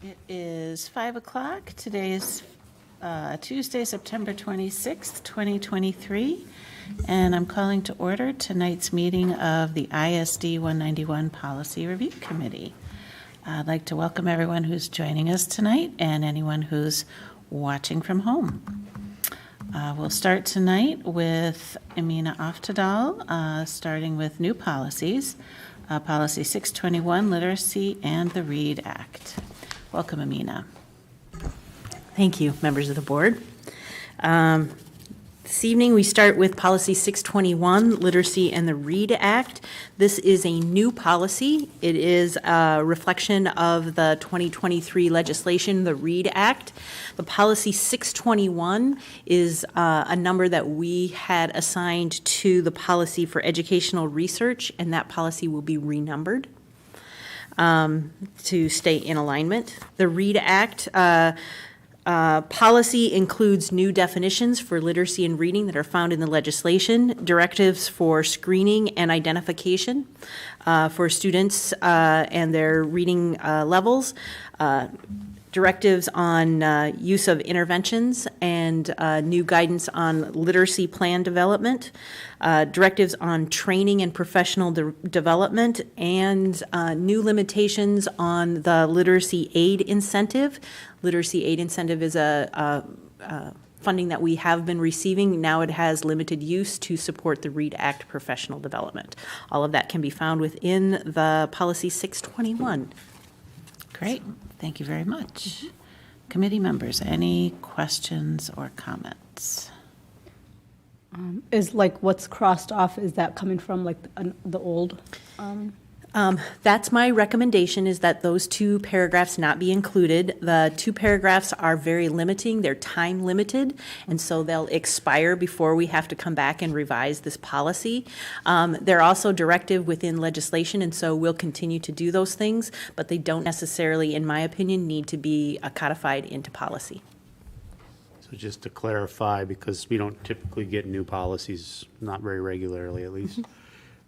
It is 5 o'clock. Today is Tuesday, September 26th, 2023, and I'm calling to order tonight's meeting of the ISD 191 Policy Review Committee. I'd like to welcome everyone who's joining us tonight and anyone who's watching from home. We'll start tonight with Amina Aftadal, starting with new policies. Policy 621, Literacy and the READ Act. Welcome, Amina. Thank you, members of the board. This evening, we start with Policy 621, Literacy and the READ Act. This is a new policy. It is a reflection of the 2023 legislation, the READ Act. The Policy 621 is a number that we had assigned to the policy for educational research, and that policy will be renumbered to stay in alignment. The READ Act policy includes new definitions for literacy and reading that are found in the legislation, directives for screening and identification for students and their reading levels, directives on use of interventions and new guidance on literacy plan development, directives on training and professional development, and new limitations on the literacy aid incentive. Literacy aid incentive is a funding that we have been receiving. Now it has limited use to support the READ Act professional development. All of that can be found within the Policy 621. Great. Thank you very much. Committee members, any questions or comments? Is like what's crossed off, is that coming from like the old? That's my recommendation, is that those two paragraphs not be included. The two paragraphs are very limiting. They're time limited, and so they'll expire before we have to come back and revise this policy. They're also directive within legislation, and so we'll continue to do those things, but they don't necessarily, in my opinion, need to be codified into policy. So just to clarify, because we don't typically get new policies, not very regularly at least,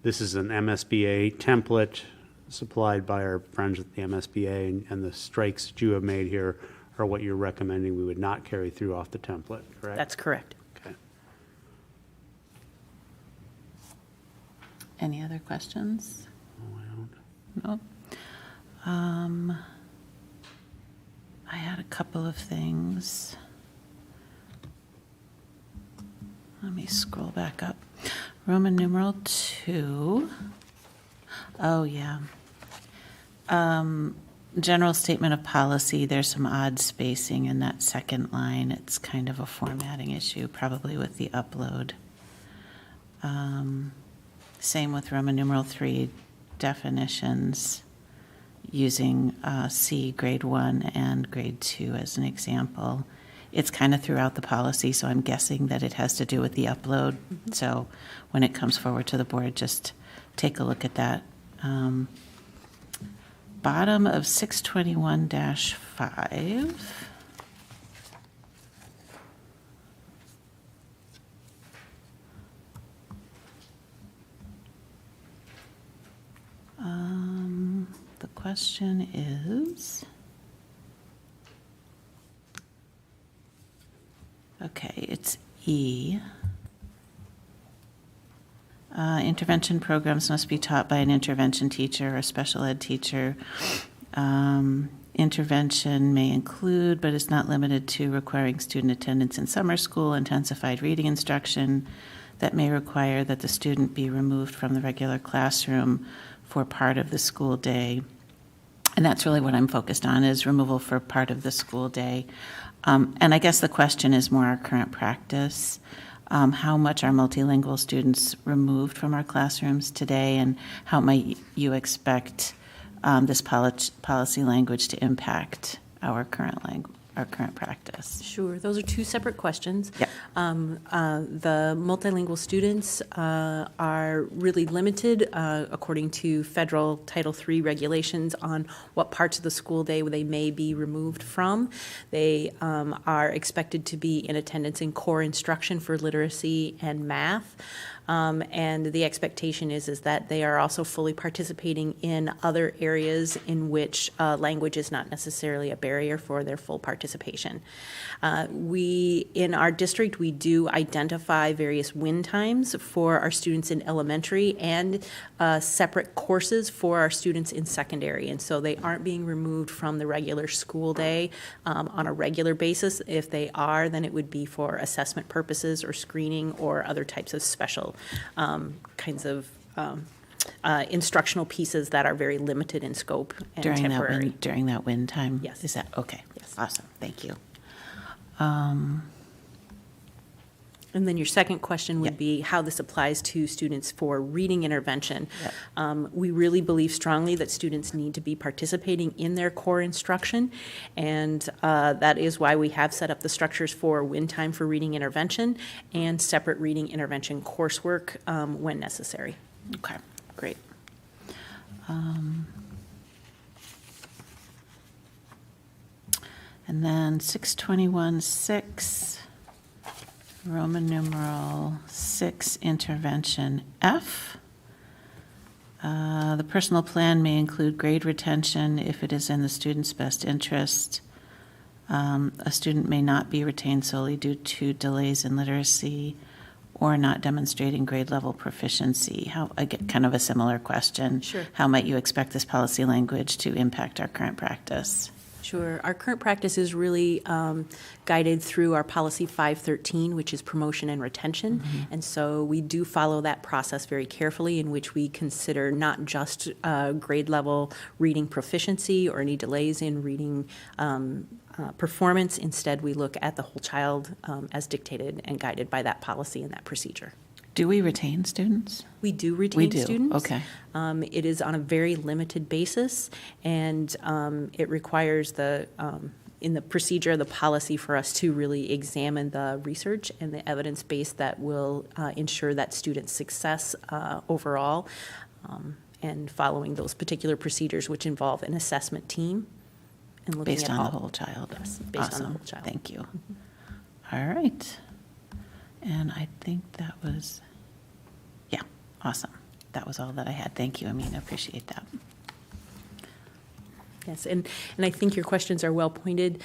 this is an MSBA template supplied by our friends at the MSBA, and the strikes that you have made here are what you're recommending we would not carry through off the template, correct? That's correct. Okay. Any other questions? Oh, I don't. Nope. I had a couple of things. Let me scroll back up. Roman numeral 2. Oh, yeah. General statement of policy, there's some odd spacing in that second line. It's kind of a formatting issue, probably with the upload. Same with Roman numeral 3, definitions, using C, grade 1 and grade 2 as an example. It's kind of throughout the policy, so I'm guessing that it has to do with the upload. Mm-hmm. So when it comes forward to the board, just take a look at that. Bottom of 621-5. The question is... Okay, it's E. Intervention programs must be taught by an intervention teacher or special ed teacher. Intervention may include, but is not limited to, requiring student attendance in summer school, intensified reading instruction that may require that the student be removed from the regular classroom for part of the school day. And that's really what I'm focused on, is removal for part of the school day. And I guess the question is more our current practice. How much are multilingual students removed from our classrooms today, and how might you expect this policy language to impact our current practice? Sure, those are two separate questions. Yep. The multilingual students are really limited, according to federal Title III regulations, on what parts of the school day they may be removed from. They are expected to be in attendance in core instruction for literacy and math. And the expectation is that they are also fully participating in other areas in which language is not necessarily a barrier for their full participation. In our district, we do identify various win times for our students in elementary and separate courses for our students in secondary. And so they aren't being removed from the regular school day on a regular basis. If they are, then it would be for assessment purposes or screening or other types of special kinds of instructional pieces that are very limited in scope and temporary. During that win time? Yes. Is that, okay. Yes. Awesome, thank you. And then your second question would Yep. be how this applies to students for reading intervention. Yep. We really believe strongly that students need to be participating in their core instruction, and that is why we have set up the structures for win time for reading intervention and separate reading intervention coursework when necessary. Okay, great. And then 621-6, Roman numeral 6, intervention F. The personal plan may include grade retention if it is in the student's best interest. A student may not be retained solely due to delays in literacy or not demonstrating grade level proficiency. I get kind of a similar question. Sure. How might you expect this policy language to impact our current practice? Sure. Our current practice is really guided through our policy 513, which is promotion and retention. And so we do follow that process very carefully, in which we consider not just grade level reading proficiency or any delays in reading performance. Instead, we look at the whole child as dictated and guided by that policy and that procedure. Do we retain students? We do retain We do, students. okay. It is on a very limited basis, and it requires in the procedure of the policy for us to really examine the research and the evidence base that will ensure that student success overall, and following those particular procedures, which involve an assessment team and looking Based at on all. the whole child? Yes, based on the Awesome. whole child. Thank you. All right. And I think that was, yeah, awesome. That was all that I had. Thank you, Amina. Appreciate that. Yes, and I think your questions are well pointed,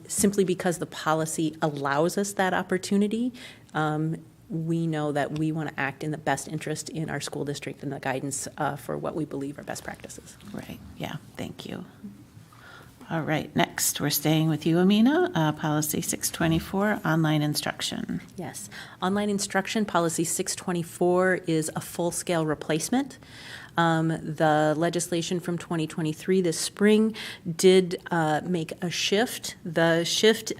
simply because the policy allows us that opportunity. We know that we want to act in the best interest in our school district and the guidance for what we believe are best practices. Right, yeah, thank you. All right, next, we're staying with you, Amina. Policy 624, online instruction. Yes. Online instruction, policy 624, is a full-scale replacement. The legislation from 2023 this spring did make a shift. The shift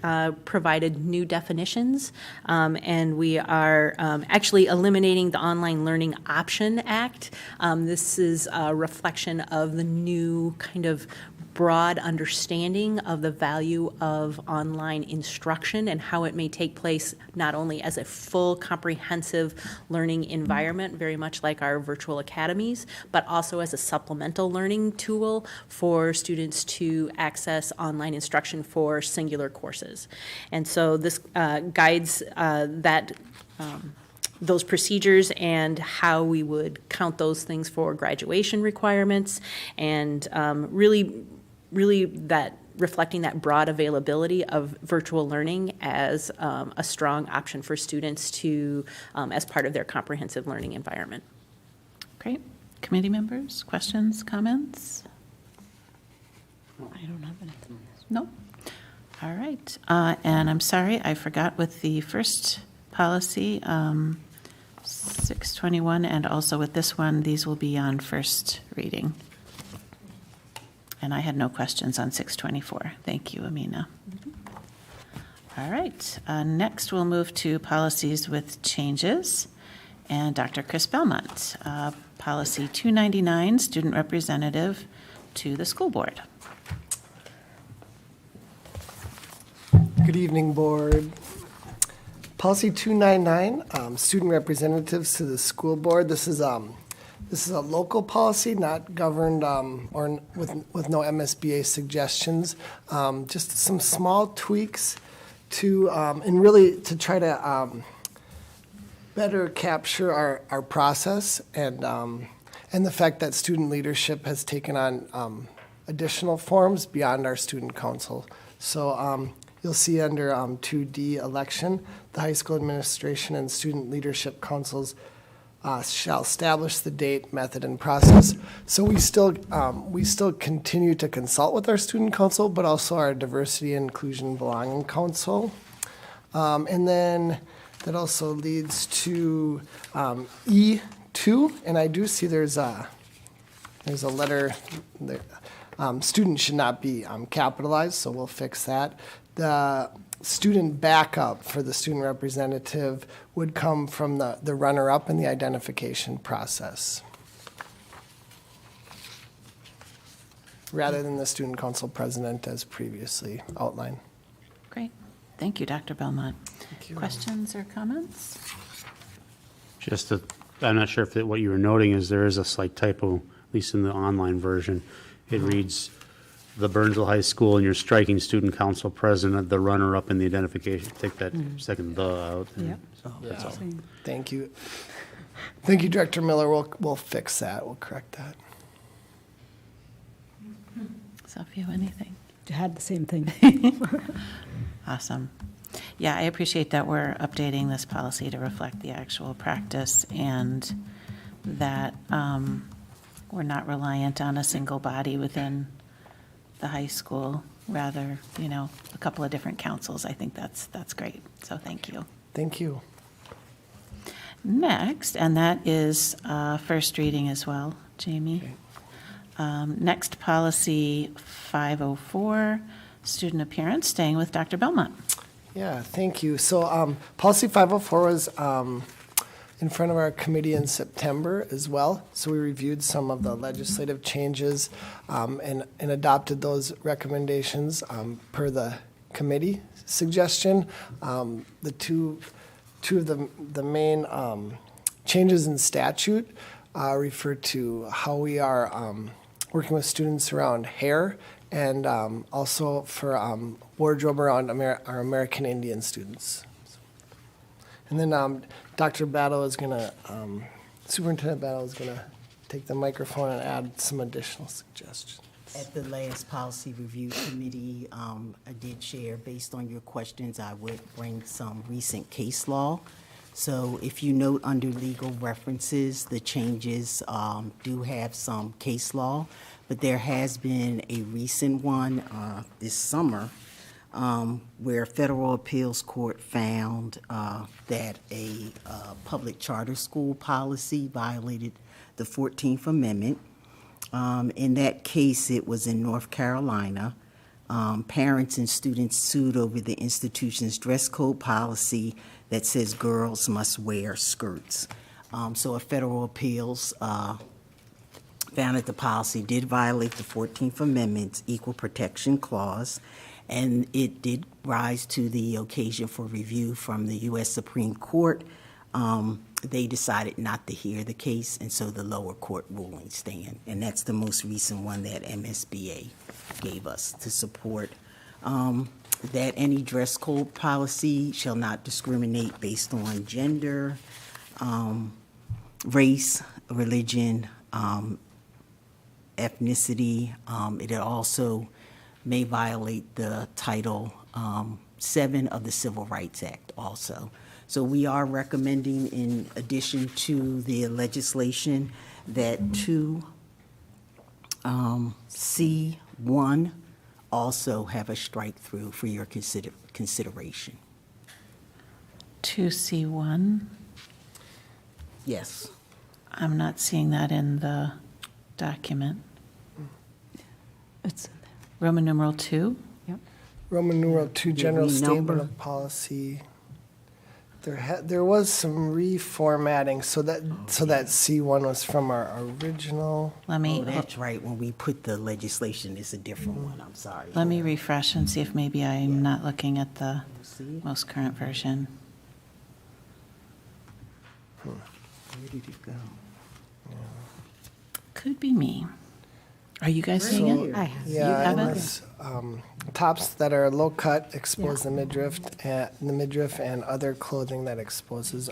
provided new definitions, and we are actually eliminating the Online Learning Option Act. This is a reflection of the new kind of broad understanding of the value of online instruction and how it may take place not only as a full comprehensive learning environment, very much like our virtual academies, but also as a supplemental learning tool for students to access online instruction for singular courses. And so this guides those procedures and how we would count those things for graduation requirements, and really that reflecting that broad availability of virtual learning as a strong option for students to as part of their comprehensive learning environment. Great. Committee members, questions, comments? I don't have anything. No? All right. And I'm sorry, I forgot with the first policy, 621, and also with this one, these will be on first reading. And I had no questions on 624. Thank you, Amina. All right. Next, we'll move to policies with changes. And Dr. Chris Belmont, policy 299, student representative to the school board. Good evening, board. Policy 299, student representatives to the school board. This is a local policy, not governed or with no MSBA suggestions. Just some small tweaks to and really to try to better capture our process and the fact that student leadership has taken on additional forms beyond our student council. So you'll see under 2D election, the high school administration and student leadership councils shall establish the date, method, and process. So we still continue to consult with our student council, but also our diversity, inclusion, belonging council. And then that also leads to E2, and I do see there's a letter there. Student should not be capitalized, so we'll fix that. The student backup for the student representative would come from the runner-up in the identification process, rather than the student council president as previously outlined. Great. Thank you, Dr. Belmont. Thank you. Questions or comments? I'm not sure if what you were noting is there is a slight typo, at least in the online version. It reads, the Burnsville High School, and you're striking student council president, the runner-up in the identification. Take that second "the" out. Yep. That's all. Same. Thank you. Thank you, Director Miller. We'll fix that. We'll correct that. Sophia, anything? I had the same thing. Awesome. Yeah, I appreciate that we're updating this policy to reflect the actual practice and that we're not reliant on a single body within the high school, rather, a couple of different councils. I think that's great. So thank you. Thank you. Next, and that is first reading as well, Jamie. Next, policy 504, student appearance, staying with Dr. Belmont. Yeah, thank you. So policy 504 was in front of our committee in September as well. So we reviewed some of the legislative changes and adopted those recommendations per the committee suggestion. The two of the main changes in statute refer to how we are working with students around hair and also for wardrobe around our American Indian students. And then Dr. Battle is going to, Superintendent Battle is going to take the microphone and add some additional suggestions. At the last policy review committee, I did share, based on your questions, I would bring some recent case law. So if you note under legal references, the changes do have some case law, but there has been a recent one this summer where federal appeals court found that a public charter school policy violated the 14th Amendment. In that case, it was in North Carolina. Parents and students sued over the institution's dress code policy that says girls must wear skirts. So a federal appeals found that the policy did violate the 14th Amendment's Equal Protection Clause, and it did rise to the occasion for review from the U.S. Supreme Court. They decided not to hear the case, and so the lower court ruling stand. And that's the most recent one that MSBA gave us to support that any dress code policy shall not discriminate based on gender, race, religion, ethnicity. It also may violate the Title VII of the Civil Rights Act also. So we are recommending, in addition to the legislation, that 2C1 also have a strike-through for your consideration. 2C1, Yes. I'm not seeing that in the document. It's, Roman numeral 2? Roman numeral 2, general renumber. statement of policy. There was some reformatting, so that C1 was from our original. Let me, Oh, that's right. When we put the legislation, it's a different one. I'm sorry. let me refresh and see if maybe I'm not looking at the See? most current version. Where did it go? Could be me. Are you guys seeing it? I have. Yeah, have and it? this, tops that are low cut expose the midriff, and other clothing that expose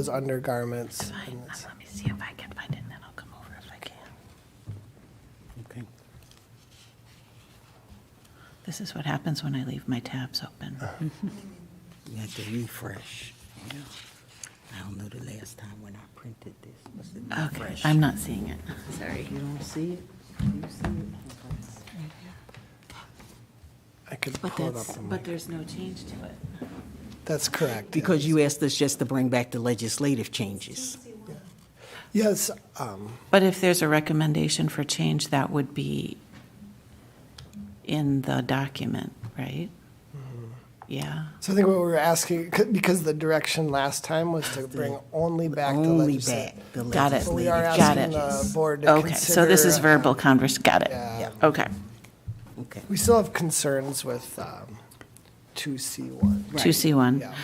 undergarments. And it's- Let me see if I can find it, and then I'll come over if I can. Okay. This is what happens when I leave my tabs open. You have to refresh. Yeah. I don't know the last time when I printed this. Was it Okay, refresh? I'm not seeing it. Sorry. You don't see it? Do you see it? I could But pull it that's, up. on but my- there's no change to it. That's correct. Because you asked us just to bring back the legislative changes. Yes, But if there's a recommendation for change, that would be in the document, right? Yeah. so I think what we were asking, because the direction last time was to bring only back the Only legislative. back the Got it. So we are legislative. Got asking it. the board to Okay, so this is consider, verbal got it. yeah. Okay. Okay. We still have concerns with 2C1. 2C1. Yeah.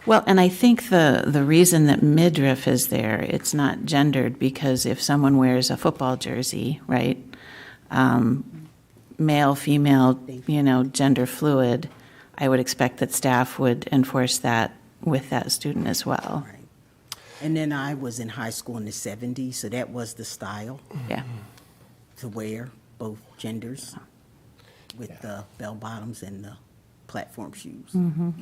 Well, and I think the reason that midriff is there, it's not gendered, because if someone wears a football jersey, right? Male, female, gender fluid, I would expect that staff would enforce that with that student as well. Right. And then I was in high school in the 70s, so that was the style Yeah. to wear, both genders, with the bell bottoms and the platform shoes.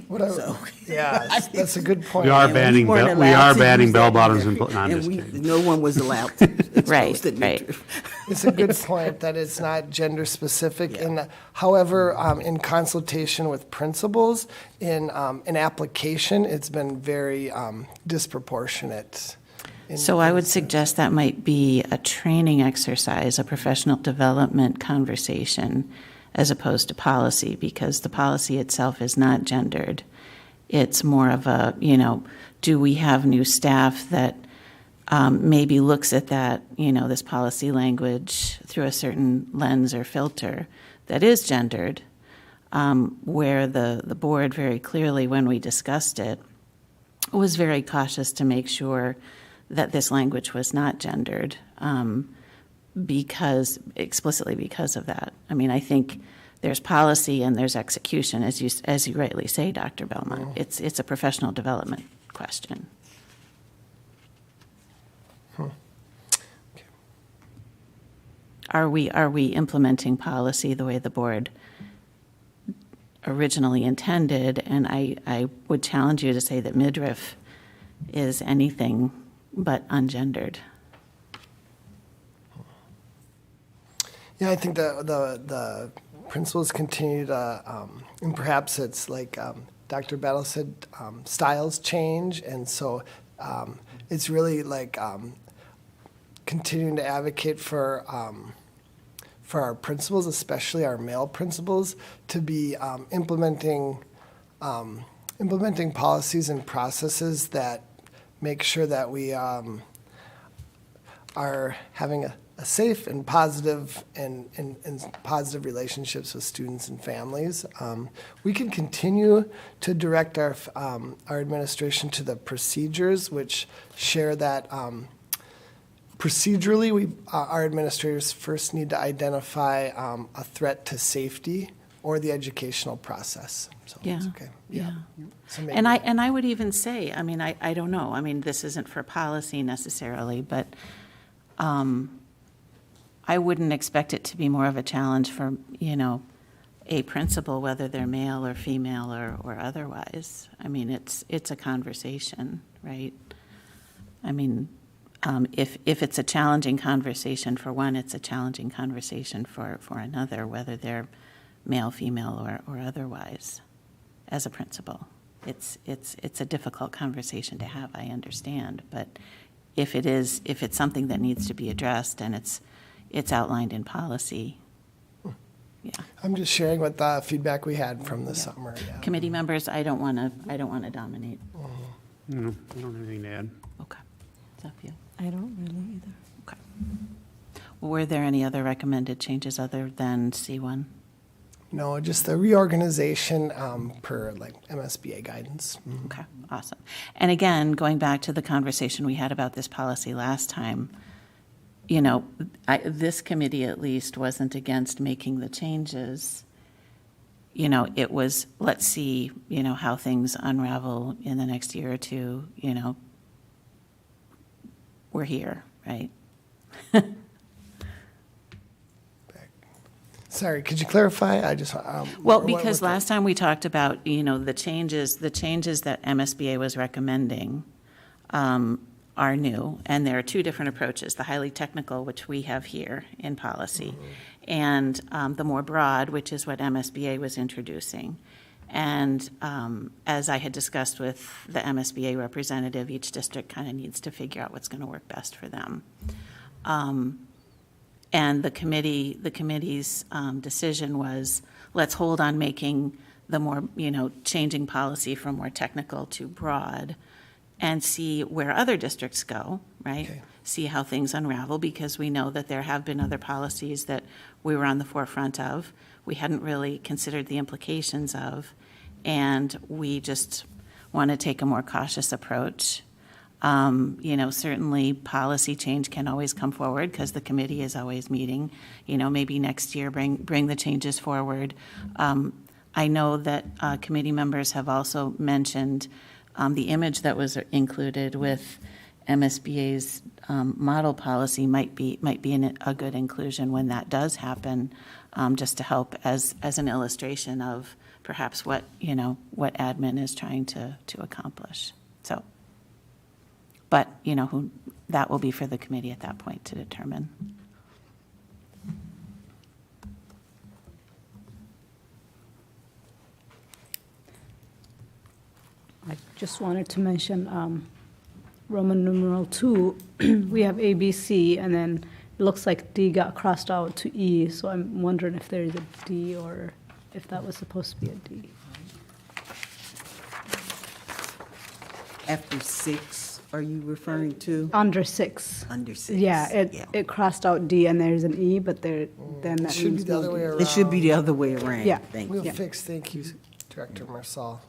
What I- So- Yeah, that's a good point. We are And banning, weren't bell- we allowed are to banning use bell that bottoms either. and, no, I'm And just we- kidding. No one was allowed to expose Right, the right. midriff. It's a good point that it's not gender specific. And however, in consultation with principals, in application, it's been very disproportionate. So I would suggest that might be a training exercise, a professional development conversation, as opposed to policy, because the policy itself is not gendered. It's more of a, do we have new staff that maybe looks at that, this policy language through a certain lens or filter that is gendered, where the board very clearly, when we discussed it, was very cautious to make sure that this language was not gendered, explicitly because of that. I mean, I think there's policy and there's execution, as you rightly say, Dr. Belmont. It's a professional development question. Are we implementing policy the way the board originally intended? And I would challenge you to say that midriff is anything but ungendered. Yeah, I think the principals continue to, and perhaps it's like Dr. Battle said, styles change, and so it's really like continuing to advocate for our principals, especially our male principals, to be implementing policies and processes that make sure that we are having a safe and positive and positive relationships with students and families. We can continue to direct our administration to the procedures, which share that procedurally, our administrators first need to identify a threat to safety or the educational process. So it's okay. Yeah. So maybe- And I would even say, I mean, I don't know, I mean, this isn't for policy necessarily, but I wouldn't expect it to be more of a challenge for, a principal, whether they're male or female or otherwise. I mean, it's a conversation, right? I mean, if it's a challenging conversation for one, it's a challenging conversation for another, whether they're male, female, or otherwise, as a principal. It's a difficult conversation to have, I understand, but if it's something that needs to be addressed and it's outlined in policy, yeah. I'm just sharing what the feedback we had from the summer. Yeah. Committee members, I don't want to dominate. No, I don't have anything to add. Okay. Is that you? I don't really either. Okay. Well, were there any other recommended changes other than C1? No, just the reorganization per like MSBA guidance. Okay, awesome. And again, going back to the conversation we had about this policy last time, you know, this committee at least wasn't against making the changes. You know, it was, let's see, you know, how things unravel in the next year or two, you know. We're here, right? Sorry, could you clarify? I just Well, what- because what the- last time we talked about, you know, the changes that MSBA was recommending are new, and there are two different approaches, the highly technical, which we have here in policy, and the more broad, which is what MSBA was introducing. And as I had discussed with the MSBA representative, each district kind of needs to figure out what's going to work best for them. And the committee's decision was, let's hold on making the more, you know, changing policy from more technical to broad and see where other districts go, right? Okay. See how things unravel, because we know that there have been other policies that we were on the forefront of, we hadn't really considered the implications of, and we just want to take a more cautious approach. You know, certainly policy change can always come forward because the committee is always meeting. You know, maybe next year bring the changes forward. I know that committee members have also mentioned the image that was included with MSBA's model policy might be a good inclusion when that does happen, just to help as an illustration of perhaps what, you know, what admin is trying to accomplish. So. But, you know, that will be for the committee at that point to determine. I just wanted to mention Roman numeral 2, we have A, B, C, and then it looks like D got crossed out to E, so I'm wondering if there's a D or if that was supposed to be a D. After 6, are you referring to? Under 6. Under 6. Yeah, it crossed out D and there's an E, but then that It should be means the no other D. way around. It should be the other way around. Yeah. Thank you. We'll Yeah. fix, thank you, Director Marsal.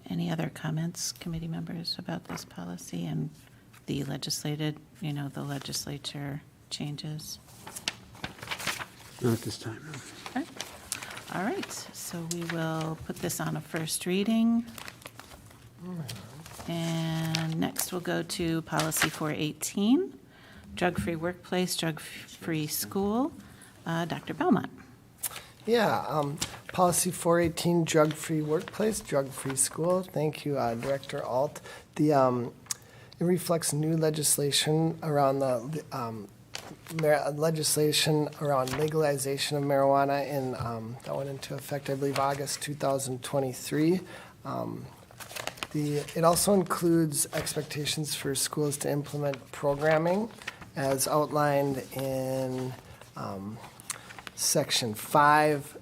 Any other comments, committee members, about this policy and the legislated, you know, the legislature changes? Not at this time, no. Okay. All right, so we will put this on a first reading. And next we'll go to policy 418, drug-free workplace, drug-free school. Dr. Belmont. Yeah, policy 418, drug-free workplace, drug-free school. Thank you, Director Alt. It reflects new legislation around legislation around legalization of marijuana that went into effect, I believe, August 2023. It also includes expectations for schools to implement programming as outlined in Section 5.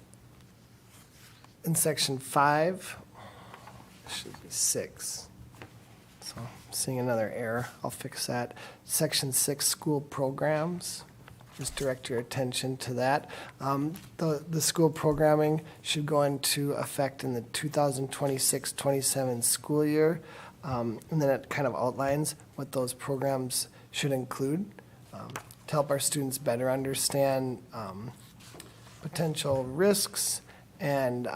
In Section 5, it should be 6. So I'm seeing another error. I'll fix that. Section 6, school programs. Just direct your attention to that. The school programming should go into effect in the 2026-27 school year. And then it kind of outlines what those programs should include to help our students better understand potential risks and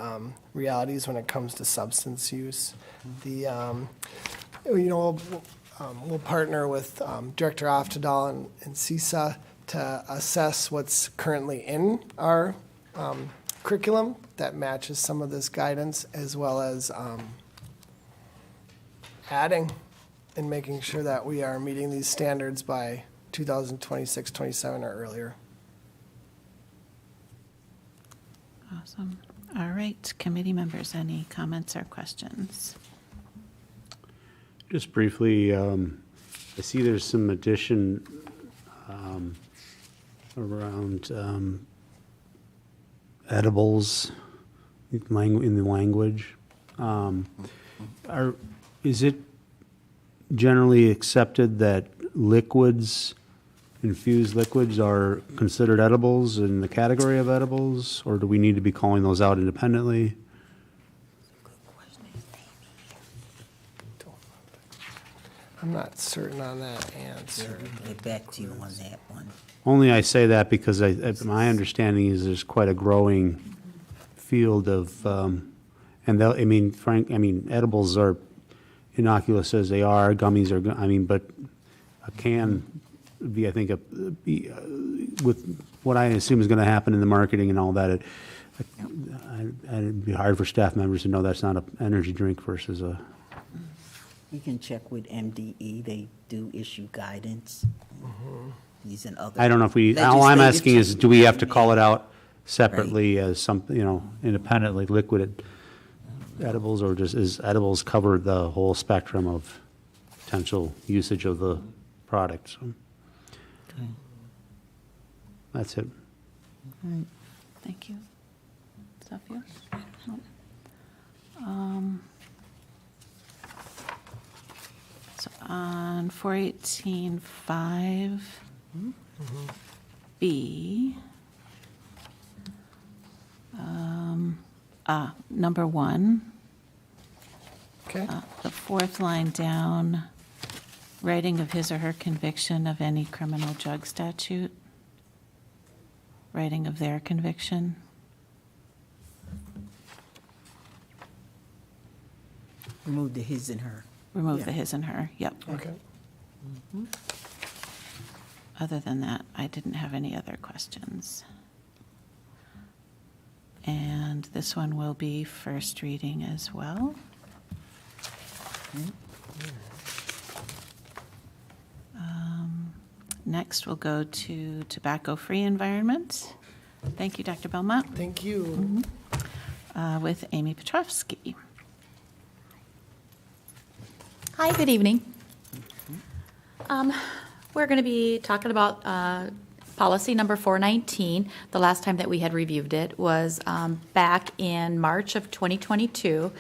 realities when it comes to substance use. We'll partner with Director Oftedal and CISA to assess what's currently in our curriculum that matches some of this guidance, as well as adding and making sure that we are meeting these standards by 2026-27 or earlier. Awesome. All right, committee members, any comments or questions? Just briefly, I see there's some addition around edibles in the language. Is it generally accepted that liquids infused liquids are considered edibles in the category of edibles, or do we need to be calling those out independently? I'm not certain on that answer. Get back to you on that one. Only I say that because my understanding is there's quite a growing field of, I mean, edibles are innocuous as they are, gummies are, but a can be, I think, with what I assume is going to happen in the marketing and all that, it'd be hard for staff members to know that's not an energy drink versus a. You can check with MDE, they do issue guidance. These and other. I don't know if all I'm legislative asking is, do we have to changes. call it out separately as something, independently liquid edibles, or just, is edibles cover the whole spectrum of potential usage of the product? So Okay. that's it. Thank you. Sophia? So on 418.5B, number 1, Okay? the fourth line down, writing of his or her conviction of any criminal drug statute, writing of their conviction. Remove the his and her. Remove Yeah. the his and her, yep. Okay. Other than that, I didn't have any other questions. And this one will be first reading as well. Next, we'll go to tobacco-free environment. Thank you, Dr. Belmont, Thank you. with Amy Petrovsky. Hi, good evening. We're going to be talking about policy number 419. The last time that we had reviewed it was back in March of 2022.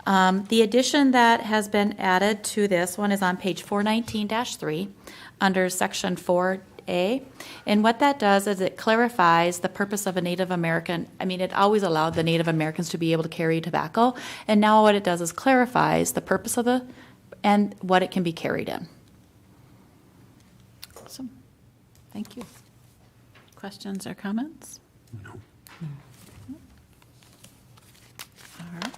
The addition that has been added to this one is on page 419-3 under section 4A. And what that does is it clarifies the purpose of a Native American. I mean, it always allowed the Native Americans to be able to carry tobacco. And now what it does is clarifies the purpose of the and what it can be carried in. Awesome. Thank you. Questions or comments? No. All right.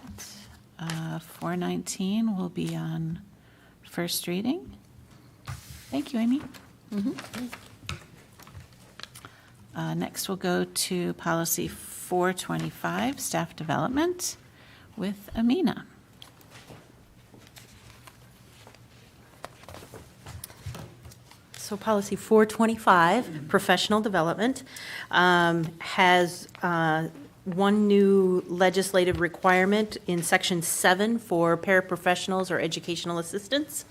419 will be on first reading. Thank you, Amy. Next, we'll go to policy 425, staff development, with Amina. So policy 425, professional development, has one new legislative requirement in section 7 for paraprofessionals or educational assistants,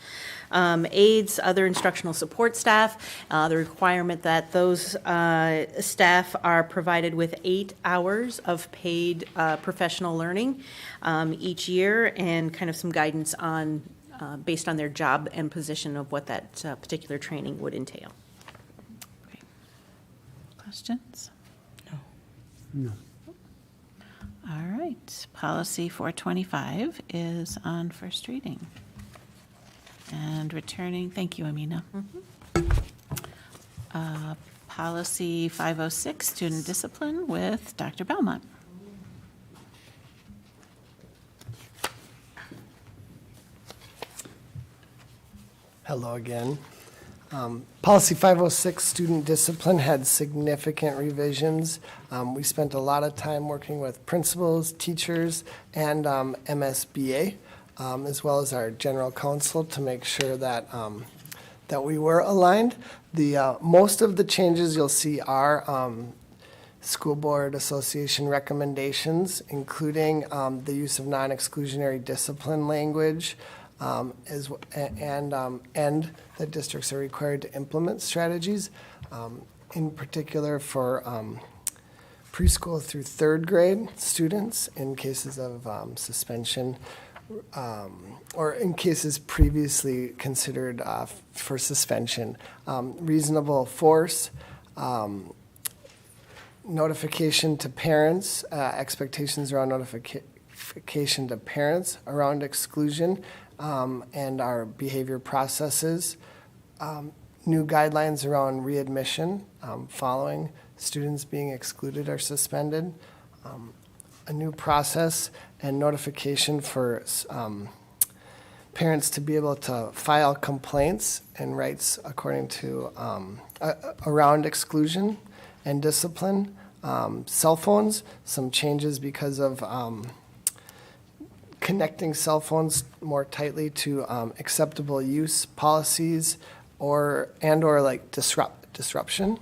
aides, other instructional support staff, the requirement that those staff are provided with 8 hours of paid professional learning each year, and kind of some guidance on based on their job and position of what that particular training would entail. Great. Questions? No. All right. Policy 425 is on first reading. And returning, thank you, Amina. Policy 506, student discipline, with Dr. Belmont. Hello again. Policy 506, student discipline, had significant revisions. We spent a lot of time working with principals, teachers, and MSBA, as well as our general counsel, to make sure that that we were aligned. Most of the changes you'll see are School Board Association recommendations, including the use of non-exclusionary discipline language, and that districts are required to implement strategies, in particular for preschool through third grade students in cases of suspension or in cases previously considered for suspension. Reasonable force, notification to parents, expectations around notification to parents around exclusion, and our behavior processes. New guidelines around readmission following students being excluded or suspended. A new process and notification for parents to be able to file complaints and rights according to around exclusion and discipline. Cell phones, some changes because of connecting cell phones more tightly to acceptable use policies or like disruption.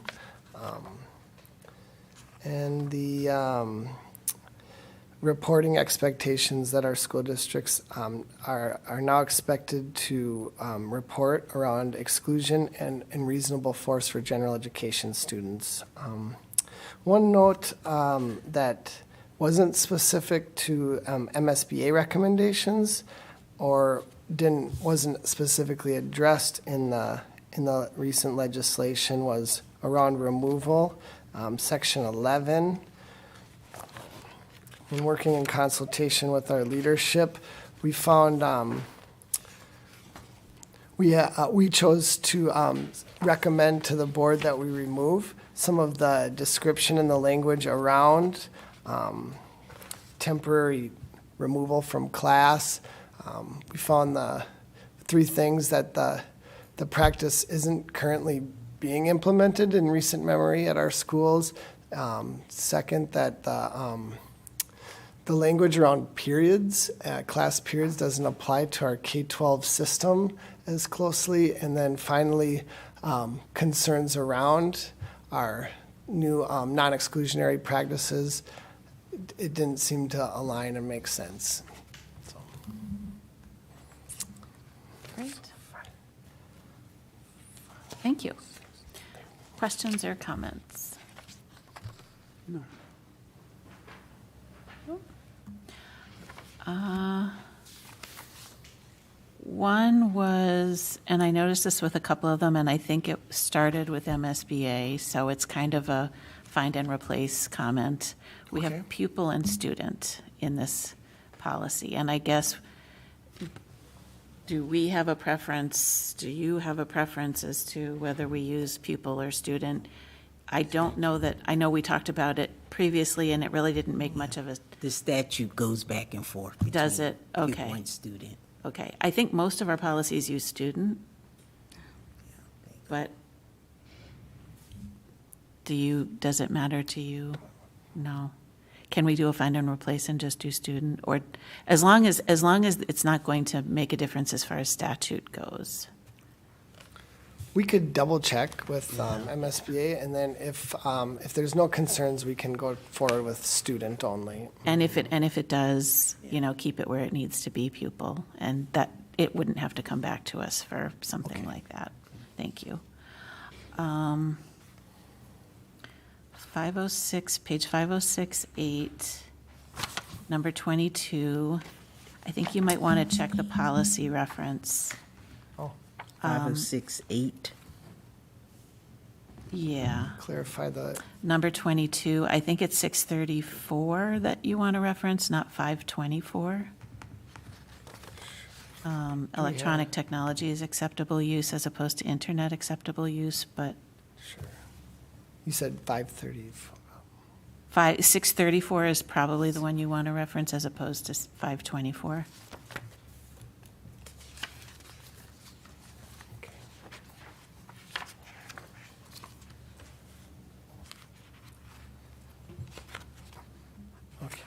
And the reporting expectations that our school districts are now expected to report around exclusion and reasonable force for general education students. One note that wasn't specific to MSBA recommendations or wasn't specifically addressed in the recent legislation was around removal, section 11. In working in consultation with our leadership, we found we chose to recommend to the board that we remove some of the description in the language around temporary removal from class. We found the three things that the practice isn't currently being implemented in recent memory at our schools. Second, that the language around periods, class periods, doesn't apply to our K-12 system as closely. And then finally, concerns around our new non-exclusionary practices. It didn't seem to align and make sense. So. Great. Thank you. Questions or comments? No. One was, and I noticed this with a couple of them, and I think it started with MSBA, so it's kind of a find and replace comment. We Okay. have pupil and student in this policy, and I guess, do we have a preference, do you have a preference as to whether we use pupil or student? I don't know that, I know we talked about it previously, and it really didn't make much of a, The statute goes back and forth between Does it? Okay. pupil and student. okay. I think most of our policies use student, but does it matter to you? No. Can we do a find and replace and just do student? Or as long as it's not going to make a difference as far as statute goes? We could double check with MSBA, and then if there's no concerns, we can go forward with student only. And if it does, keep it where it needs to be, pupil, and that it wouldn't have to come back to us for something like that. Thank you. 506, page 506-8, number 22. I think you might want to check the policy reference. 506.8. Yeah. Clarify the, Number 22, I think it's 634 that you want to reference, not 524. Electronic technology is acceptable use as opposed to internet acceptable use, but sure. You said 534. 634 is probably the one you want to reference as opposed to 524. Okay.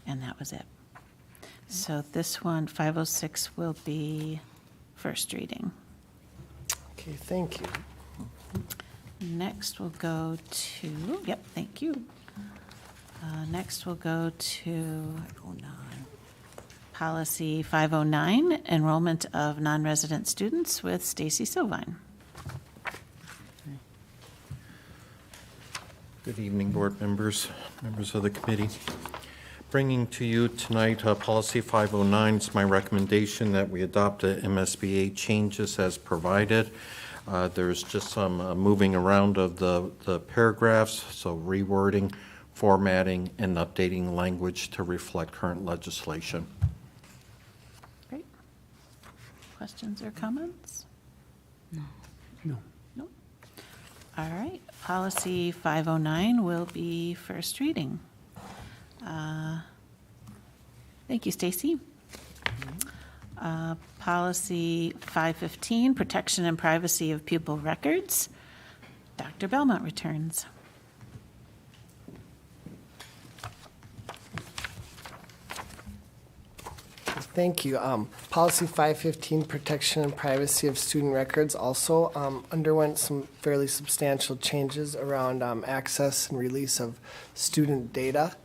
And that was it. So this one, 506, will be first reading. Okay, thank you. Next, we'll go to, yep, thank you. Next, we'll go to Policy 509, Enrollment of Non-Resident Students with Stacy Sovine. Good evening, board members, members of the committee. Bringing to you tonight Policy 509. It's my recommendation that we adopt the MSBA changes as provided. There's just some moving around of the paragraphs, so rewording, formatting, and updating language to reflect current legislation. Great. Questions or comments? No. No. All right, policy 509 will be first reading. Thank you, Stacy. Policy 515, protection and privacy of pupil records. Dr. Belmont returns. Thank you. Policy 515, protection and privacy of student records, also underwent some fairly substantial changes around access and release of student data.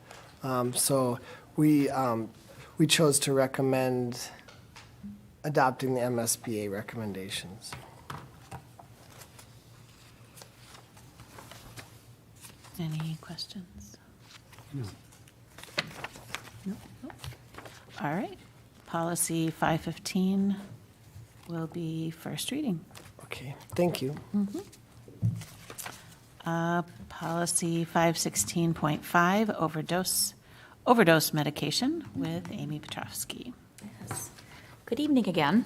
So we chose to recommend adopting the MSBA recommendations. Any questions? No. No. All right. Policy 515 will be first reading. Okay, thank you. Policy 516.5, overdose medication with Amy Petrovsky. Yes. Good evening again.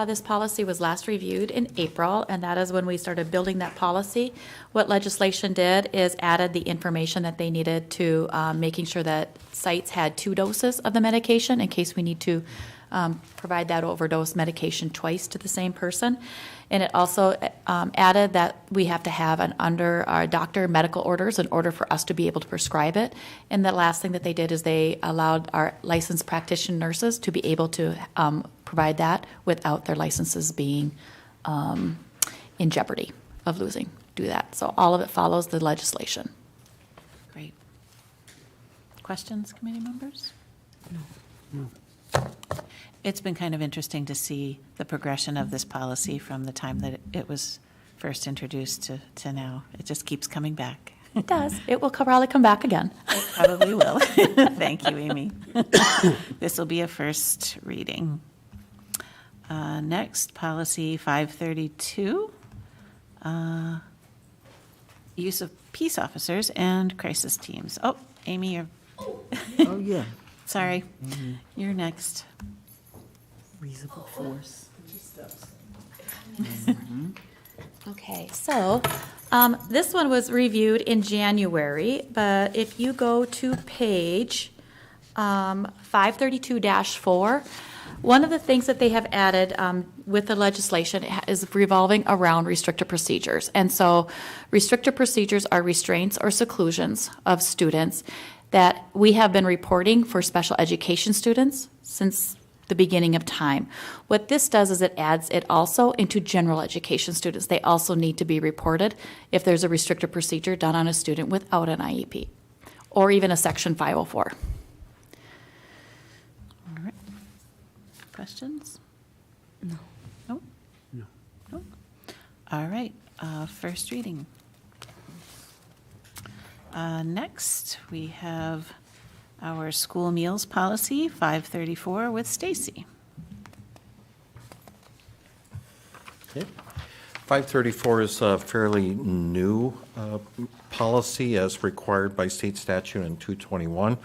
This policy was last reviewed in April, and that is when we started building that policy. What legislation did is added the information that they needed to making sure that sites had 2 doses of the medication in case we need to provide that overdose medication twice to the same person. And it also added that we have to have an under our doctor medical orders in order for us to be able to prescribe it. And the last thing that they did is they allowed our licensed practitioner nurses to be able to provide that without their licenses being in jeopardy of losing, do that. So all of it follows the legislation. Great. Questions, committee members? No. It's been kind of interesting to see the progression of this policy from the time that it was first introduced to now. It just keeps coming back. It does. It will probably come back again. It probably will. Thank you, Amy. This will be a first reading. Next, policy 532, use of peace officers and crisis teams. Oh, Amy, you're, Oh, yeah. sorry, you're next. Reasonable force. Okay, so this one was reviewed in January, but if you go to page 532-4, one of the things that they have added with the legislation is revolving around restrictive procedures. And so restrictive procedures are restraints or seclusions of students that we have been reporting for special education students since the beginning of time. What this does is it adds it also into general education students. They also need to be reported if there's a restrictive procedure done on a student without an IEP or even a Section 504. All right. Questions? No. No? No. No? All right, first reading. Next, we have our school meals policy, 534, with Stacy. Okay. 534 is a fairly new policy as required by state statute in 2021.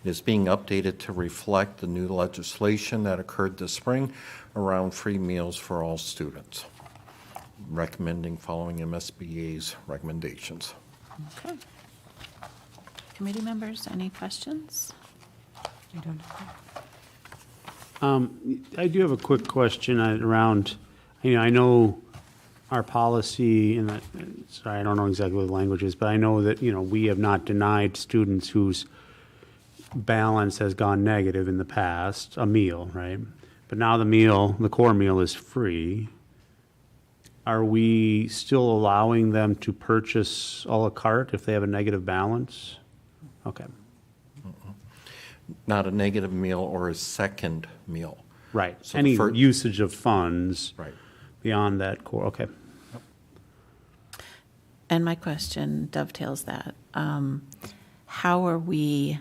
It is being updated to reflect the new legislation that occurred this spring around free meals for all students, recommending following MSBA's recommendations. Okay. Committee members, any questions? I don't know. I do have a quick question around, I know our policy, and sorry, I don't know exactly what the language is, but I know that, we have not denied students whose balance has gone negative in the past, a meal, right? But now the core meal is free. Are we still allowing them to purchase a la carte if they have a negative balance? Okay, Not a negative meal or a second meal. right. So the Any fir- usage of funds Right. beyond that core, okay. And my question dovetails that. How are we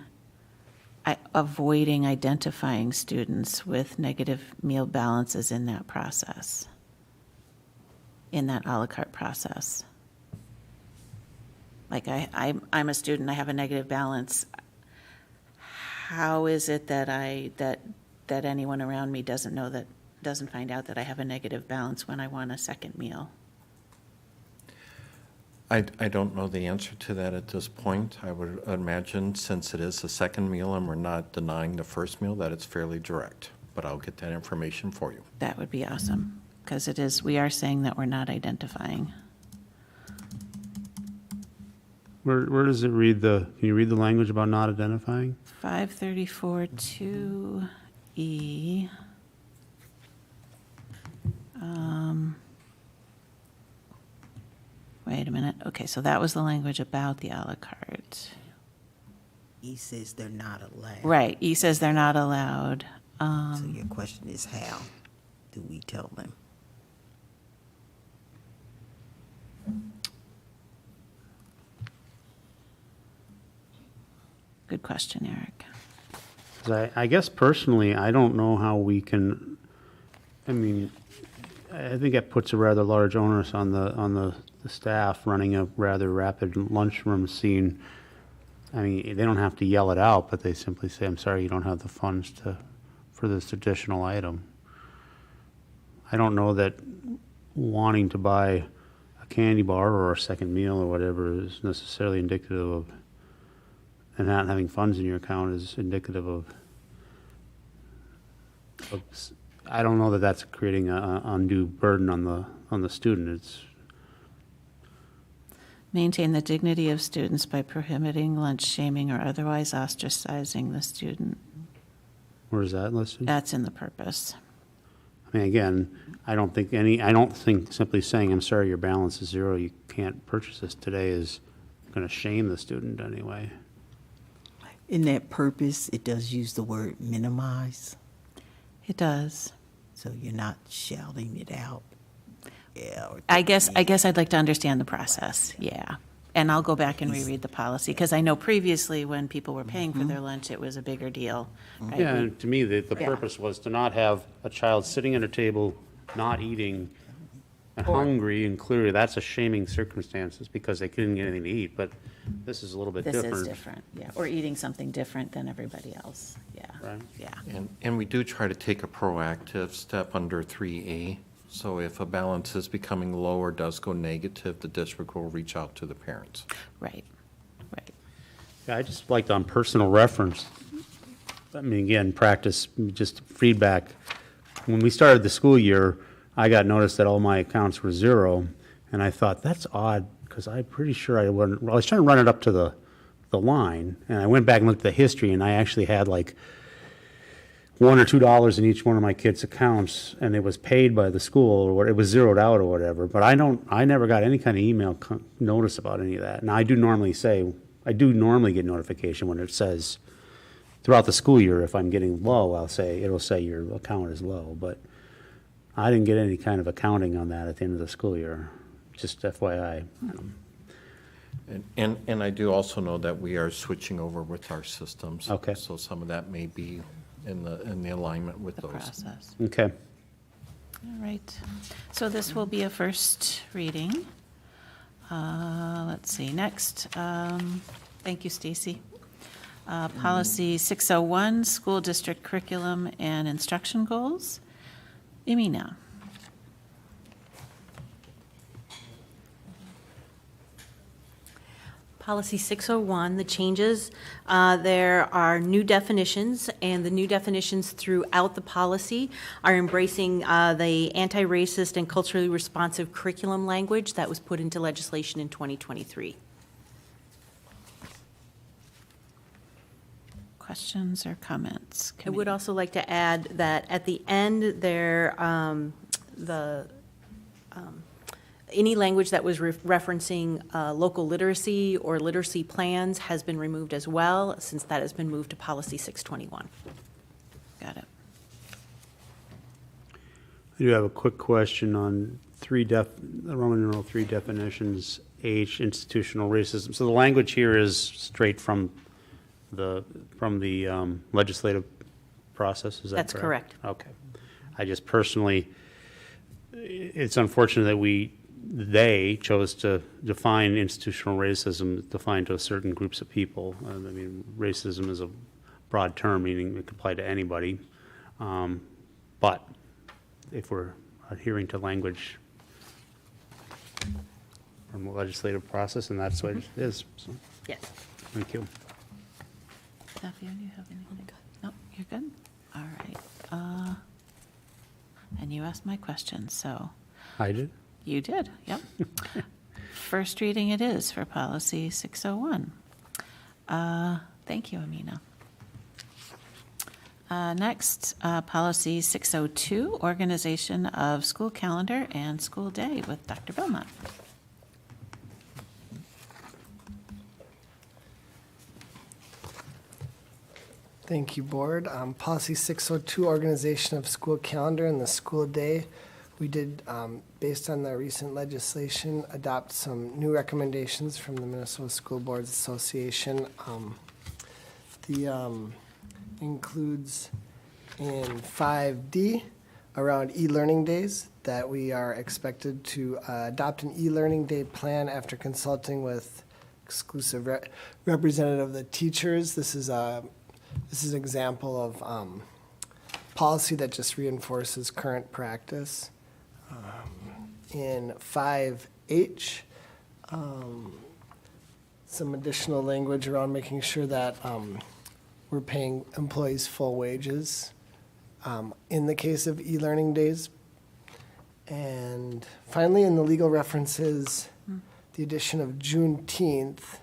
avoiding identifying students with negative meal balances in that process? In that à la carte process? Like I'm a student, I have a negative balance. How is it that that anyone around me doesn't find out that I have a negative balance when I want a second meal? I don't know the answer to that at this point. I would imagine, since it is a second meal and we're not denying the first meal, that it's fairly direct. But I'll get that information for you. That would be awesome, because we are saying that we're not identifying. Where does it read can you read the language about not identifying? 534 2E. Wait a minute. Okay, so that was the language about the a la carte. E says they're not allowed. Right, E says they're not allowed. So your question is, how do we tell them? Good question, Eric. 'Cause I guess personally, I don't know how we can, I mean, I think it puts a rather large onus on the staff running a rather rapid lunchroom scene. I mean, they don't have to yell it out, but they simply say, I'm sorry, you don't have the funds for this additional item. I don't know that wanting to buy a candy bar or a second meal or whatever is necessarily indicative of, and not having funds in your account is indicative of I don't know that that's creating an undue burden on the student. It's Maintain the dignity of students by prohibiting lunch shaming or otherwise ostracizing the student. where is that listed? That's in the purpose. I mean, again, I don't think simply saying, I'm sorry, your balance is zero, you can't purchase this today is going to shame the student anyway. In that purpose, it does use the word minimize, It does. so you're not shouting it out. Yeah. or I guess I'd like to understand the process, yeah. And I'll go back and reread the policy, because I know previously when people were paying for their lunch, it was a bigger deal, right? Yeah, and to me, the Yeah. purpose was to not have a child sitting at a table, not eating, and hungry, and clearly that's a shaming circumstances because they couldn't get anything to eat, but this is a little bit This different. is different, yeah, or eating something different than everybody else, yeah. Right. Yeah, And we do try to take a proactive step under 3A. So if a balance is becoming low or does go negative, the district will reach out to the parents. right, right. Yeah, I just liked on personal reference, I mean, again, practice, just feedback. When we started the school year, I got notice that all my accounts were zero, and I thought, that's odd, because I'm pretty sure I was trying to run it up to the line, and I went back and looked at the history, and I actually had like $1 or $2 in each one of my kids' accounts, and it was paid by the school, or it was zeroed out or whatever. But I never got any kind of email notice about any of that. Now, I do normally get notification when it says throughout the school year, if I'm getting low, it'll say your account is low. But I didn't get any kind of accounting on that at the end of the school year. Just FYI. And I do also know that we are switching over with our systems. Okay. So some of that may be in the alignment with The those. process. Okay. All right. So this will be a first reading. Let's see, next, thank you, Stacy. Policy 601, school district curriculum and instruction goals. Emina. Policy 601, the changes, there are new definitions, and the new definitions throughout the policy are embracing the anti-racist and culturally responsive curriculum language that was put into legislation in 2023. Questions or comments? I would also like to add that at the end there, any language that was referencing local literacy or literacy plans has been removed as well, since that has been moved to policy 621. Got it. I do have a quick question on the Roman numeral 3 definitions, H, institutional racism. So the language here is straight from the legislative process, is that correct? That's correct. Okay. I just personally, it's unfortunate that they chose to define institutional racism defined to certain groups of people. I mean, racism is a broad term, meaning it could apply to anybody. But if we're adhering to language from the legislative process, and that's what it is. So, Yes. thank you. Sophia, do you have anything? No, you're good? All right. And you asked my question, so I did? you did, yep. First reading it is for policy 601. Thank you, Amina. Next, policy 602, organization of school calendar and school day with Dr. Belmont. Thank you, Board. Policy 602, organization of school calendar and the school day. We did, based on the recent legislation, adopt some new recommendations from the Minnesota School Boards Association. Includes in 5D around e-learning days that we are expected to adopt an e-learning day plan after consulting with exclusive representative of the teachers. This is an example of policy that just reinforces current practice. In 5H, some additional language around making sure that we're paying employees full wages in the case of e-learning days. And finally, in the legal references, the addition of Juneteenth.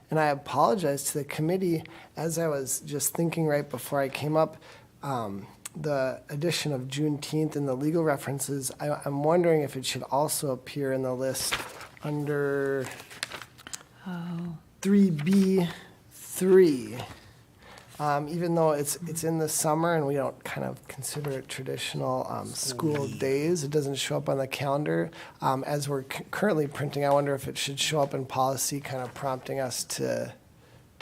And I apologize to the committee, as I was just thinking right before I came up, the addition of Juneteenth in the legal references, I'm wondering if it should also appear in the list under 3B3. Even though it's in the summer and we don't kind of consider it traditional school days, it doesn't show up on the calendar. As we're currently printing, I wonder if it should show up in policy, kind of prompting us to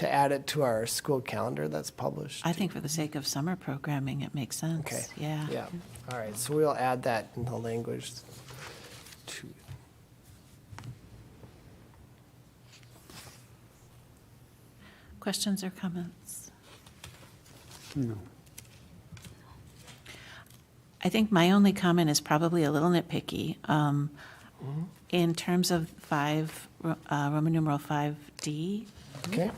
add it to our school calendar that's published. I think for the sake of summer programming, it makes sense. Okay. Yeah. Yeah, all right, so we'll add that in the language to. Questions or comments? No. I think my only comment is probably a little nitpicky. In terms of Roman numeral 5D, Okay,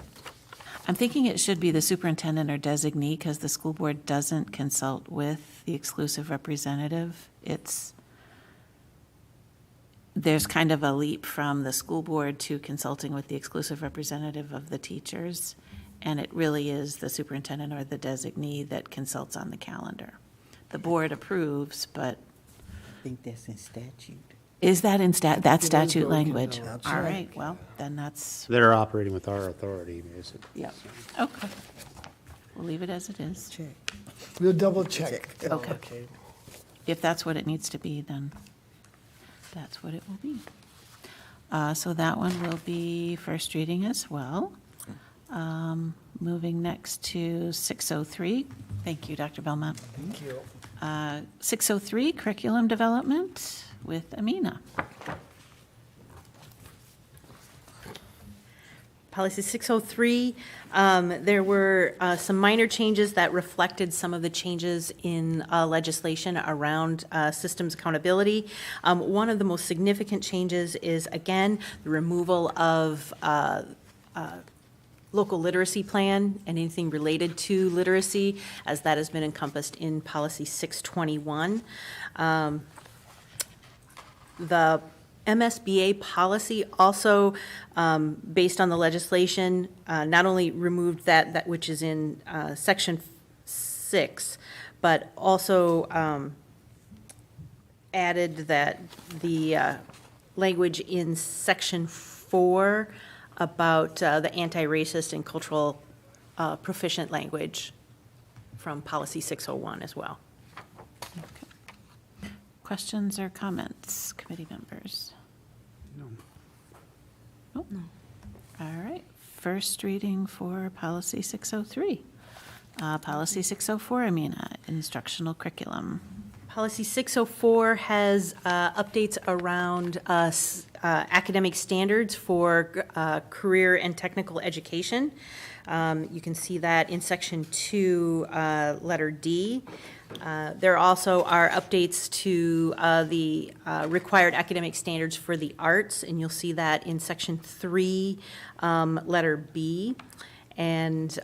I'm thinking it should be the superintendent or designee because the school board doesn't consult with the exclusive representative. There's kind of a leap from the school board to consulting with the exclusive representative of the teachers, and it really is the superintendent or the designee that consults on the calendar. The board approves, but I think that's in statute. is that in that statute broken language? down. All right, well, then that's, They're operating with our authority, basically. yeah, okay. We'll leave it as it is. Check. we'll double check. Okay. If that's what it needs to be, then that's what it will be. So that one will be first reading as well. Moving next to 603. Thank you, Dr. Belmont. Thank you. 603, curriculum development with Amina. Policy 603, there were some minor changes that reflected some of the changes in legislation around systems accountability. One of the most significant changes is, again, the removal of local literacy plan and anything related to literacy, as that has been encompassed in policy 621. The MSBA policy also, based on the legislation, not only removed that which is in section 6, but also added that the language in section 4 about the anti-racist and cultural proficient language from policy 601 as well. Questions or comments, committee members? No. Nope. All right, first reading for policy 603. Policy 604, Amina, instructional curriculum. Policy 604 has updates around academic standards for career and technical education. You can see that in section 2, letter D. There also are updates to the required academic standards for the arts, and you'll see that in section 3, letter B. And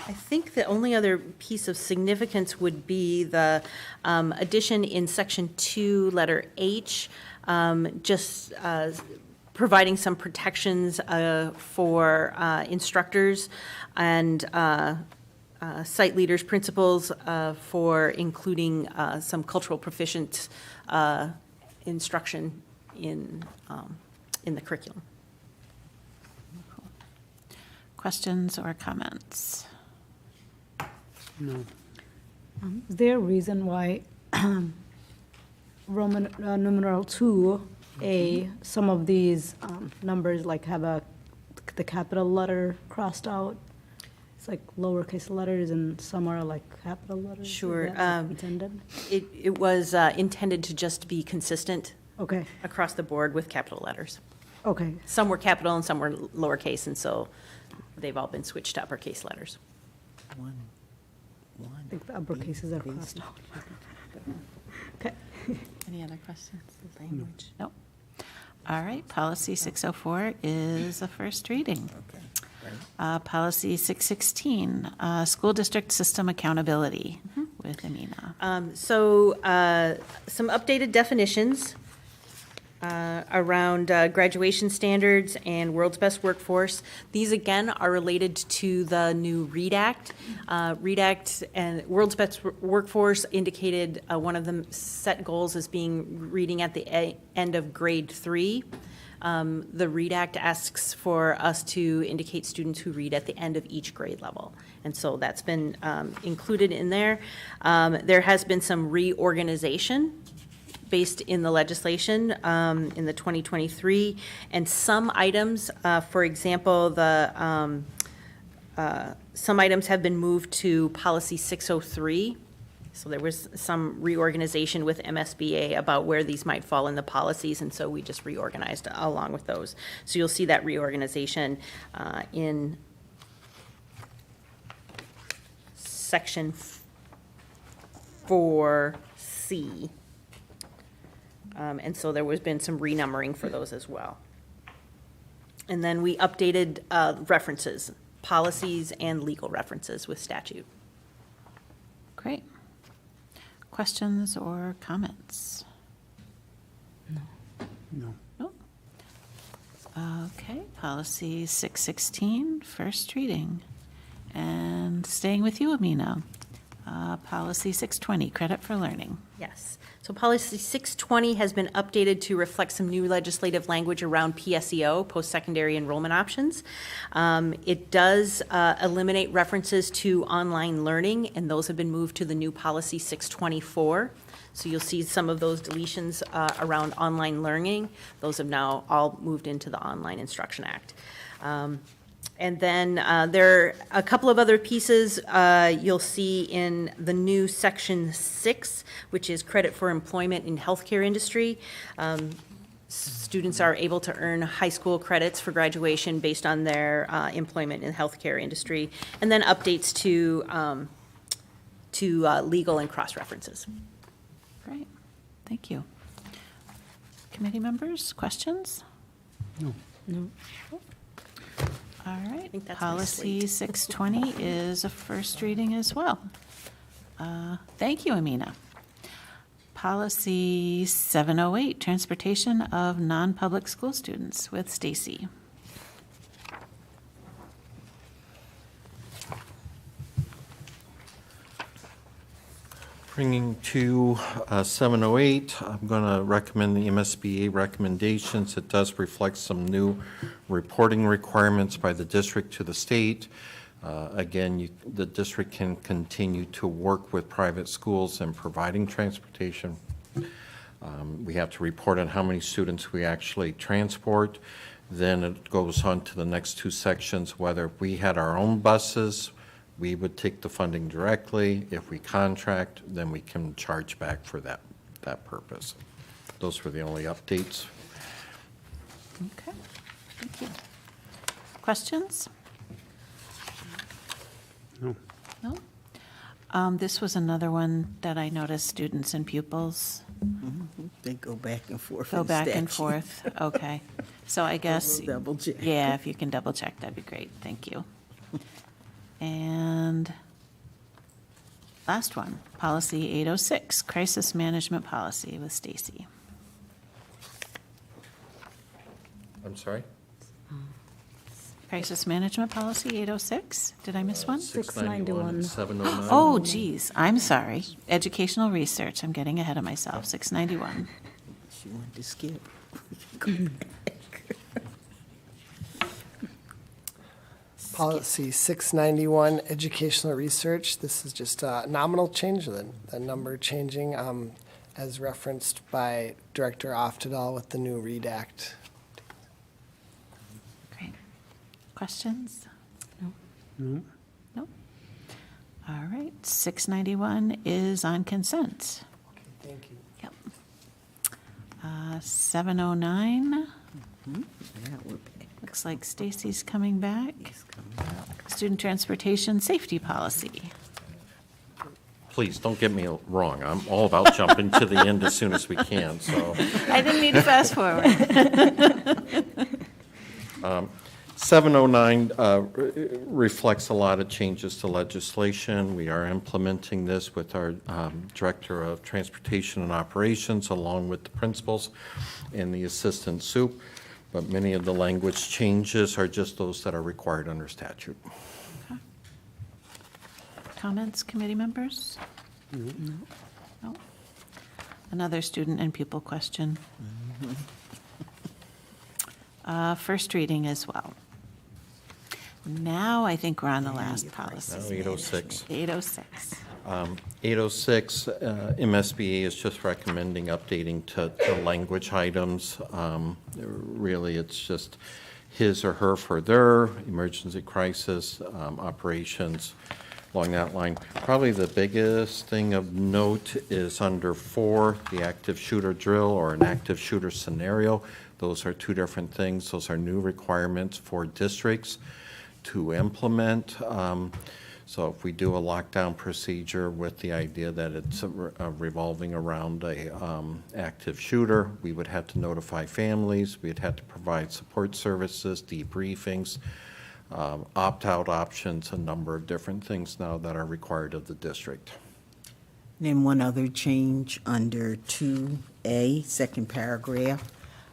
I think the only other piece of significance would be the addition in section 2, letter H, just providing some protections for instructors and site leaders, principals, for including some cultural proficient instruction in the curriculum. Questions or comments? No. Is there a reason why Roman numeral 2A, some of these numbers like have the capital letter crossed out? It's like lowercase letters and some are like capital letters? Is Sure. that intended? It was intended to just be consistent Okay, across the board with capital letters. okay, Some were capital and some were lowercase, and so they've all been switched to uppercase letters. I think the upper cases are crossed out. Okay. Any other questions? Language? Nope. All right, policy 604 is a first reading. Policy 616, school district system accountability with Amina. So some updated definitions around graduation standards and world's best workforce. These, again, are related to the new READ Act. READ Act and world's best workforce indicated one of the set goals as being reading at the end of grade 3. The READ Act asks for us to indicate students who read at the end of each grade level. And so that's been included in there. There has been some reorganization based in the legislation in the 2023. And some items, for example, some items have been moved to policy 603. So there was some reorganization with MSBA about where these might fall in the policies, and so we just reorganized along with those. So you'll see that reorganization in section 4C. And so there was been some renumbering for those as well. And then we updated references, policies and legal references with statute. Great. Questions or comments? No. Nope. Okay, policy 616, first reading. And staying with you, Amina, policy 620, credit for learning. Yes. So policy 620 has been updated to reflect some new legislative language around PSEO, post-secondary enrollment options. It does eliminate references to online learning, and those have been moved to the new policy 624. So you'll see some of those deletions around online learning. Those have now all moved into the Online Instruction Act. And then there are a couple of other pieces you'll see in the new section 6, which is credit for employment in healthcare industry. Students are able to earn high school credits for graduation based on their employment in healthcare industry, and then updates to legal and cross references. Great, thank you. Committee members, questions? No. All right, think that's my policy 620 is a first reading as well. Thank you, Amina. Policy 708, transportation of non-public school students with Stacy. Bringing to 708, I'm going to recommend the MSBA recommendations. It does reflect some new reporting requirements by the district to the state. Again, the district can continue to work with private schools in providing transportation. We have to report on how many students we actually transport. Then it goes on to the next two sections, whether we had our own buses, we would take the funding directly. If we contract, then we can charge back for that purpose. Those were the only updates. Okay, thank you. Questions? No. No? This was another one that I noticed students and pupils They go back and forth. go in back and statute. forth. Okay. So I guess, We'll double check. yeah, if you can double check, that'd be great. Thank you. And last one, policy 806, crisis management policy with Stacy. I'm sorry? Crisis management policy 806, did I miss one? 691 and 709. Oh, geez, I'm sorry. Educational research, I'm getting ahead of myself, 691. She wanted to skip. Policy 691, educational research. This is just a nominal change, the number changing as referenced by Director Oftedal with the new READ Act. Great. Questions? No. No? All right, 691 is on consent. Thank you. Yep. 709, Now we're back. looks like Stacy's coming back. It's coming out. Student transportation safety policy. Please, don't get me wrong. I'm all about jumping to the end as soon as we can, so. I didn't mean to fast forward. 709 reflects a lot of changes to legislation. We are implementing this with our Director of Transportation and Operations, along with the principals and the assistant sup. But many of the language changes are just those that are required under statute. Comments, committee members? No. Another student and pupil question. First reading as well. Now I think we're on the last policy. Now 806. 806. 806, MSBA is just recommending updating to language items. Really, it's just his or her for their emergency crisis operations along that line. Probably the biggest thing of note is under 4, the active shooter drill or an active shooter scenario. Those are two different things. Those are new requirements for districts to implement. So if we do a lockdown procedure with the idea that it's revolving around a active shooter, we would have to notify families, we'd have to provide support services, debriefings, opt-out options, a number of different things now that are required of the district. Then one other change under 2A, second paragraph,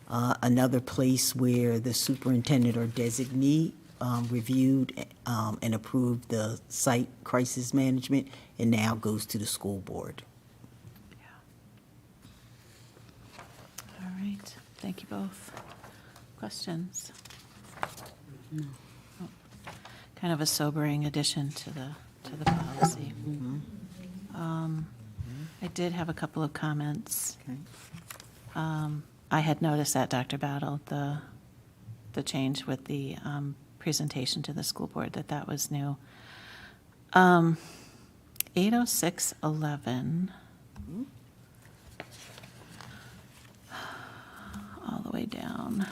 another place where the superintendent or designee reviewed and approved the site crisis management, and now goes to the school board. All right, thank you both. Questions? Oh, kind of a sobering addition to the policy. I did have a couple of comments. Okay. I had noticed that, Dr. Battle, the change with the presentation to the school board, that was new. 806.11, all the way down.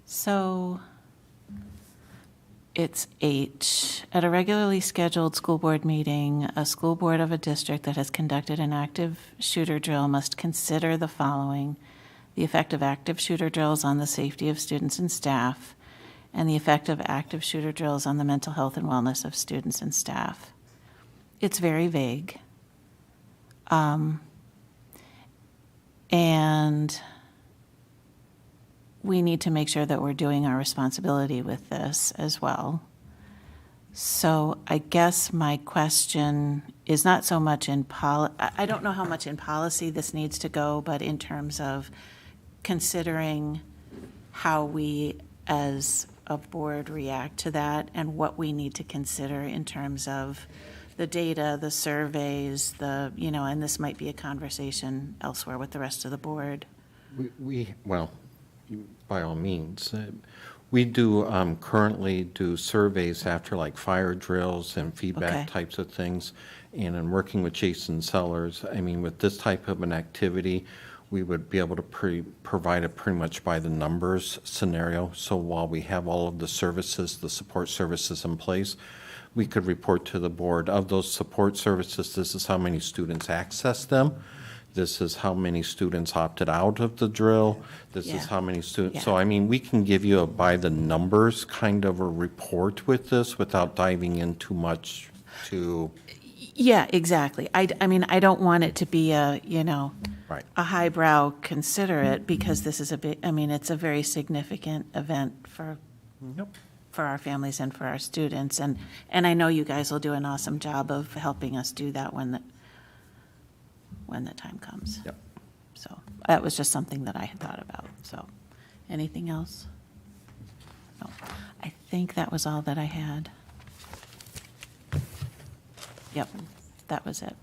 So it's H. At a regularly scheduled school board meeting, a school board of a district that has conducted an active shooter drill must consider the following: the effect of active shooter drills on the safety of students and staff, and the effect of active shooter drills on the mental health and wellness of students and staff. It's very vague. And we need to make sure that we're doing our responsibility with this as well. So I guess my question is not so much I don't know how much in policy this needs to go, but in terms of considering how we as a board react to that and what we need to consider in terms of the data, the surveys, and this might be a conversation elsewhere with the rest of the board. Well, by all means, we do currently do surveys after like fire drills and feedback Okay. types of things. And in working with Jason Sellers, I mean, with this type of an activity, we would be able to provide a pretty much by the numbers scenario. So while we have all of the services, the support services in place, we could report to the board of those support services, this is how many students access them. This is how many students opted out of the drill. This Yeah. is how many students. Yeah. So, I mean, we can give you a by the numbers kind of a report with this without diving in too much to. Yeah, exactly. I mean, I don't want it to be Right. a highbrow considerate, because this is it's a very significant event for our families and for our students. And I know you guys will do an awesome job of helping us do that when the time comes. Yep. So that was just something that I had thought about. So, anything else? No. I think that was all that I had. Yep, that was it.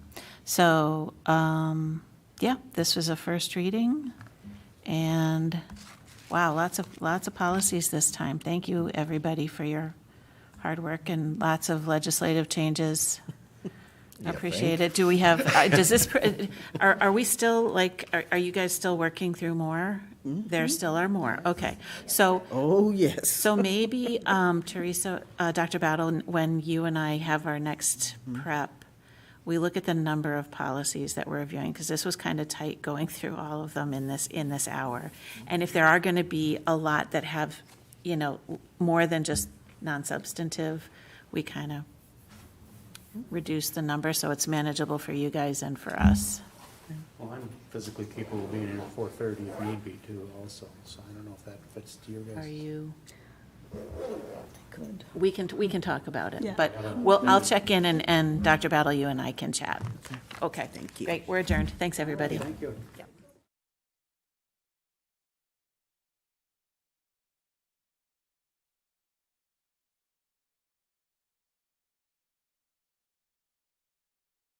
So, yeah, this was a first reading, and wow, lots of policies this time. Thank you, everybody, for your hard work and lots of legislative changes. Appreciate it. Do we have, does this, are we still, are you guys still working through more? There still are more, okay. So, Oh, yes. so maybe, Teresa, Dr. Battle, when you and I have our next prep, we look at the number of policies that we're reviewing, because this was kind of tight going through all of them in this hour. And if there are going to be a lot that have, more than just non-substantive, we kind of reduce the number so it's manageable for you guys and for us. Well, I'm physically capable of being in at 4:30 if need be too also, so I don't know if that fits to your guys. Are you? Good. We can talk about it, Yeah. but I'll check in, and Dr. Battle, you and I can chat. Okay. Thank you. Great, we're adjourned. Thanks, everybody. Thank you.